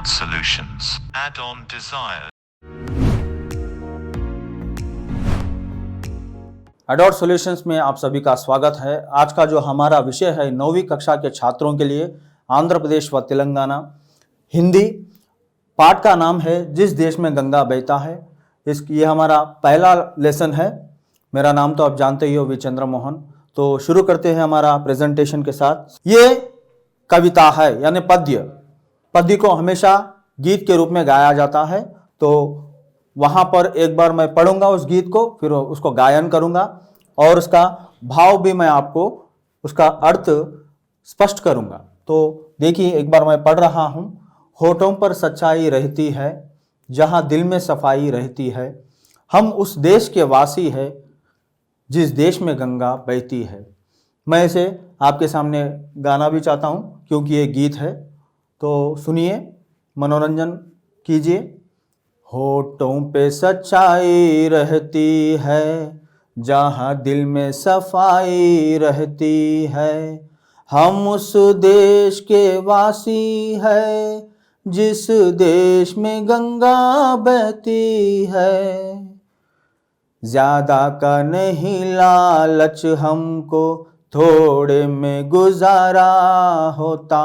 Adult Solutions. Add-on Desires. एडॉट solutions में आप सभी का स्वागत है। आज का जो हमारा विषय है 9वीं कक्षा के छात्रों के लिए आंध्र प्रदेश व तेलंगाना हिंदी। पाठ का नाम है जिस देश में गंगा बहता है। ये हमारा पहला लेसन है। मेरा नाम तो आप जानते ही हो, वी चंद्र मोहन। तो शुरू करते हैं हमारा प्रेजेंटेशन के साथ। ये कविता है यानी पद्य को हमेशा गीत के रूप में गाया जाता है। तो वहाँ पर एक बार मैं पढ़ूंगा उस गीत को, फिर उसको गायन करूंगा और उसका भाव भी मैं आपको उसका अर्थ स्पष्ट करूंगा। तो देखिए, एक बार मैं पढ़ रहा हूँ। होठों पर सच्चाई रहती है जहाँ दिल में सफाई रहती है, हम उस देश के वासी है जिस देश में गंगा बहती है। मैं इसे आपके सामने गाना भी चाहता हूँ क्योंकि ये गीत है। तो सुनिए, मनोरंजन कीजिए। होठों पे सच्चाई रहती है जहाँ दिल में सफाई रहती है, हम उस देश के वासी है जिस देश में गंगा बहती है। ज्यादा का नहीं लालच हमको, थोड़े में गुजारा होता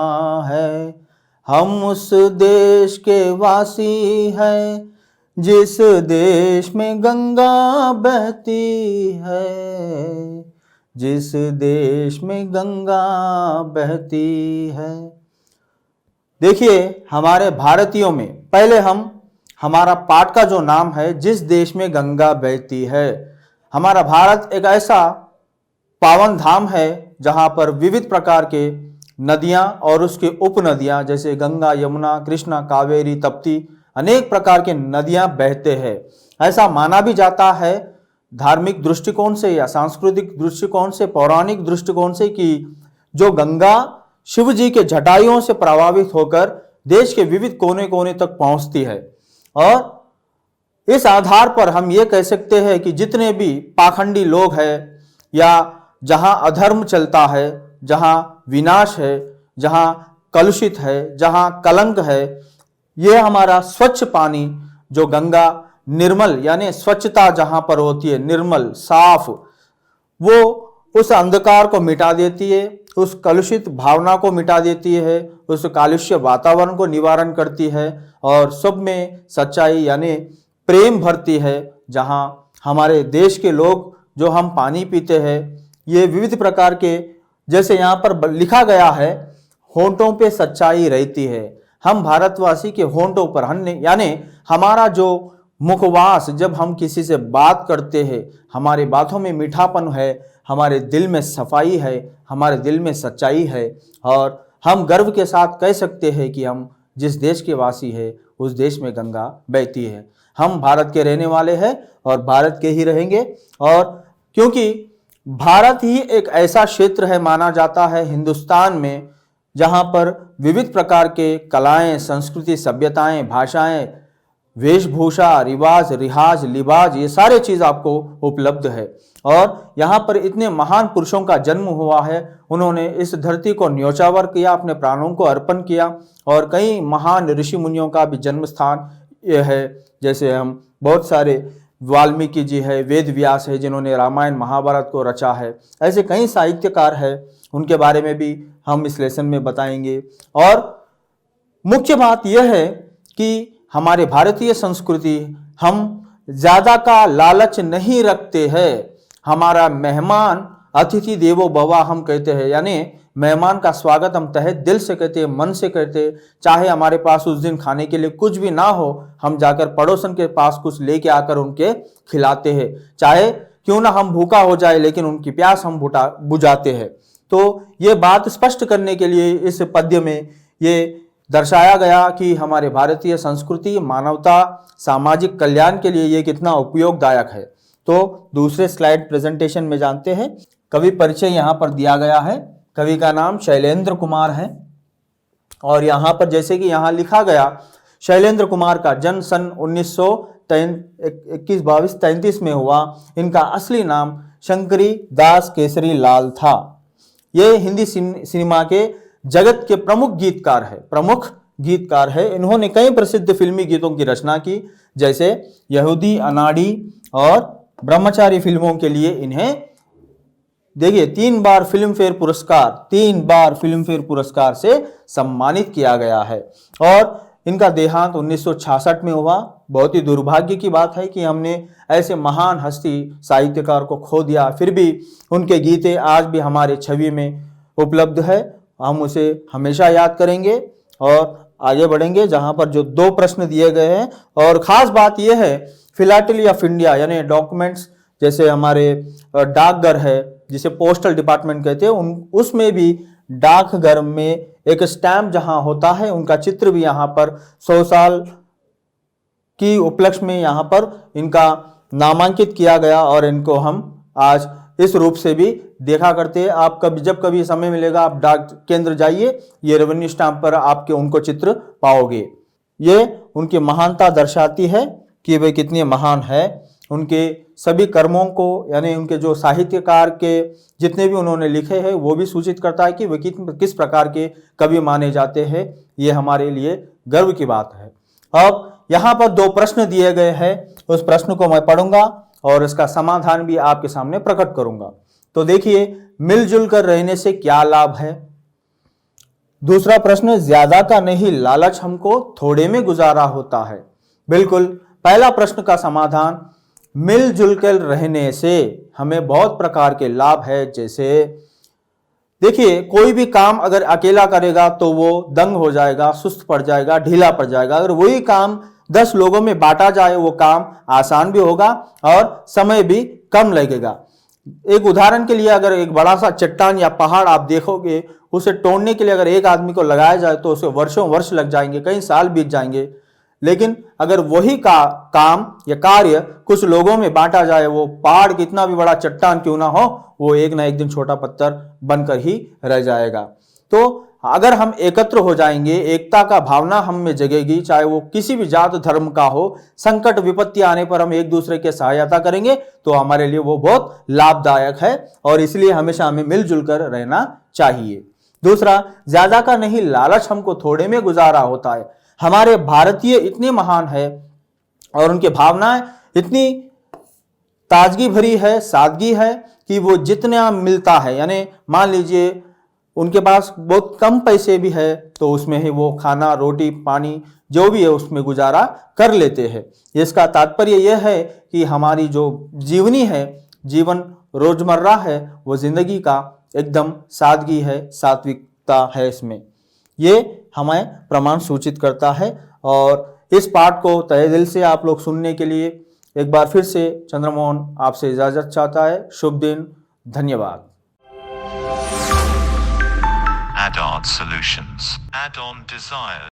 है, हम उस देश के वासी हैं जिस देश में गंगा बहती है, जिस देश में गंगा बहती है। देखिए, हमारे भारतीयों में पहले हमारा पाठ का जो नाम है जिस देश में गंगा बहती है। हमारा भारत एक ऐसा पावन धाम है जहाँ पर विविध प्रकार के नदियाँ और उसके उपनदियाँ जैसे गंगा, यमुना, कृष्णा, कावेरी, तप्ती, अनेक प्रकार के नदियाँ बहते हैं। ऐसा माना भी जाता है धार्मिक दृष्टिकोण से या सांस्कृतिक दृष्टिकोण से, पौराणिक दृष्टिकोण से, कि जो गंगा शिव जी के जटायुओं से प्रभावित होकर देश के विविध कोने कोने तक पहुंचती है। और इस आधार पर हम ये कह सकते हैं कि जितने भी पाखंडी लोग हैं या जहां अधर्म चलता है, जहां विनाश है, जहां कलुषित है, जहां कलंक है, ये हमारा स्वच्छ पानी जो गंगा निर्मल यानी स्वच्छता जहां पर होती है, निर्मल साफ, वो उस अंधकार को मिटा देती है, उस कलुषित भावना को मिटा देती है, उस कालुष्य वातावरण को निवारण करती है और सब में सच्चाई यानी प्रेम भरती है। जहां हमारे देश के लोग जो हम पानी पीते हैं, ये विविध प्रकार के, जैसे यहाँ पर लिखा गया है, होंठों पे सच्चाई रहती है। हम भारतवासी के होंठों पर यानी हमारा जो मुखवास, जब हम किसी से बात करते हैं, हमारे बातों में मीठापन है, हमारे दिल में सफाई है, हमारे दिल में सच्चाई है और हम गर्व के साथ कह सकते हैं कि हम जिस देश के वासी है उस देश में गंगा बहती है। हम भारत के रहने वाले हैं और भारत के ही रहेंगे। और क्योंकि भारत ही एक ऐसा क्षेत्र है माना जाता है हिंदुस्तान में जहां पर विविध प्रकार के कलाएं, संस्कृति, सभ्यताएं, भाषाएं, वेशभूषा, रिवाज, रिहाज, लिबाज, ये सारे चीज आपको उपलब्ध है। और यहाँ पर इतने महान पुरुषों का जन्म हुआ है, उन्होंने इस धरती को न्योछावर किया, अपने प्राणों को अर्पण किया और कई महान ऋषि मुनियों का भी जन्म स्थान ये है। जैसे हम बहुत सारे, वाल्मीकि जी है, वेद व्यास है जिन्होंने रामायण महाभारत को रचा है, ऐसे कई साहित्यकार हैं, उनके बारे में भी हम इस लेसन में बताएंगे। और मुख्य बात यह है कि हमारे भारतीय संस्कृति, हम ज्यादा का लालच नहीं रखते हैं। हमारा मेहमान अतिथि देवो भव हम कहते हैं, यानी मेहमान का स्वागत हम तहे दिल से कहते हैं, मन से कहते हैं। चाहे हमारे पास उस दिन खाने के लिए कुछ भी ना हो, हम जाकर पड़ोसन के पास कुछ लेके आकर उनके खिलाते हैं। चाहे क्यों ना हम भूखा हो जाए, लेकिन उनकी प्यास हम बुझाते हैं। तो ये बात स्पष्ट करने के लिए इस पद्य में ये दर्शाया गया कि हमारे भारतीय संस्कृति, मानवता, सामाजिक कल्याण के लिए ये कितना उपयोगदायक है। तो दूसरे स्लाइड प्रेजेंटेशन में जानते हैं। कवि परिचय यहाँ पर दिया गया है। कवि का नाम शैलेंद्र कुमार है और यहाँ पर जैसे कि यहाँ लिखा गया, शैलेंद्र कुमार का जन्म सन 1921-22-33 में हुआ। इनका असली नाम शंकरी दास केसरी लाल था। ये हिंदी सिनेमा के जगत के प्रमुख गीतकार है, प्रमुख गीतकार है। इन्होंने कई प्रसिद्ध फिल्मी गीतों की रचना की, जैसे यहूदी, अनाड़ी और ब्रह्मचारी फिल्मों के लिए इन्हें देखिए 3 बार फिल्म फेयर पुरस्कार से सम्मानित किया गया है। और इनका देहांत 1966 में हुआ। बहुत ही दुर्भाग्य की बात है कि हमने ऐसे महान हस्ती साहित्यकार को खो दिया। फिर भी उनके गीते आज भी हमारे छवि में उपलब्ध है। हम उसे हमेशा याद करेंगे और आगे बढ़ेंगे, जहां पर जो 2 प्रश्न दिए गए हैं। और खास बात यह है, फिलाटेली ऑफ इंडिया यानी डॉक्यूमेंट्स, जैसे हमारे डाकघर है जिसे पोस्टल डिपार्टमेंट कहते हैं, उसमें भी डाकघर में एक स्टैम्प जहां होता है, उनका चित्र भी यहाँ पर 100 साल की उपलक्ष्य में यहाँ पर इनका नामांकित किया गया और इनको हम आज इस रूप से भी देखा करते हैं। आप जब कभी समय मिलेगा आप डाक केंद्र जाइए, ये रेवेन्यू स्टैम्प पर आपके उनको चित्र पाओगे। ये उनकी महानता दर्शाती है कि वे कितने महान है। उनके सभी कर्मों को यानी उनके जो साहित्यकार के जितने भी उन्होंने लिखे हैं वो भी सूचित करता है कि वे किस प्रकार के कवि माने जाते हैं। ये हमारे लिए गर्व की बात है। अब यहाँ पर 2 प्रश्न दिए गए हैं, उस प्रश्न को मैं पढ़ूंगा और इसका समाधान भी आपके सामने प्रकट करूंगा। तो देखिए, मिलजुल कर रहने से क्या लाभ है। दूसरा प्रश्न, ज्यादा का नहीं लालच हमको थोड़े में गुजारा होता है। बिल्कुल, पहला प्रश्न का समाधान, मिलजुल कर रहने से हमें बहुत प्रकार के लाभ है। जैसे देखिए, कोई भी काम अगर अकेला करेगा तो वो दंग हो जाएगा, सुस्त पड़ जाएगा, ढीला पड़ जाएगा। अगर वही काम 10 लोगों में बांटा जाए वो काम आसान भी होगा और समय भी कम लगेगा। एक उदाहरण के लिए, अगर एक बड़ा सा चट्टान या पहाड़ आप देखोगे, उसे तोड़ने के लिए अगर एक आदमी को लगाया जाए तो उसे वर्षों वर्ष लग जाएंगे, कई साल बीत जाएंगे। लेकिन अगर वही काम या कार्य कुछ लोगों में बांटा जाए, वो पहाड़ कितना भी बड़ा चट्टान क्यों ना हो, वो एक ना एक दिन छोटा पत्थर बनकर ही रह जाएगा। तो अगर हम एकत्र हो जाएंगे, एकता का भावना हम में जगेगी, चाहे वो किसी भी जात धर्म का हो, संकट विपत्ति आने पर हम एक दूसरे के सहायता करेंगे तो हमारे लिए वो बहुत लाभदायक है और इसलिए हमेशा हमें मिलजुल कर रहना चाहिए। दूसरा, ज्यादा का नहीं लालच हमको थोड़े में गुजारा होता है। हमारे भारतीय इतने महान है और उनकी भावनाएं इतनी ताजगी भरी है, सादगी है कि वो जितना मिलता है, यानी मान लीजिए उनके पास बहुत कम पैसे भी है तो उसमें ही वो खाना, रोटी, पानी जो भी है उसमें गुजारा कर लेते हैं। इसका तात्पर्य यह है कि हमारी जो जीवन रोजमर्रा है, वो जिंदगी का एकदम सादगी है, सात्विकता है इसमें। ये हमें प्रमाण सूचित करता है। और इस पाठ को तहे दिल से आप लोग सुनने के लिए एक बार फिर से चंद्रमोहन आपसे इजाजत चाहता है। शुभ दिन, धन्यवाद। Add-on solutions. Add-on desires.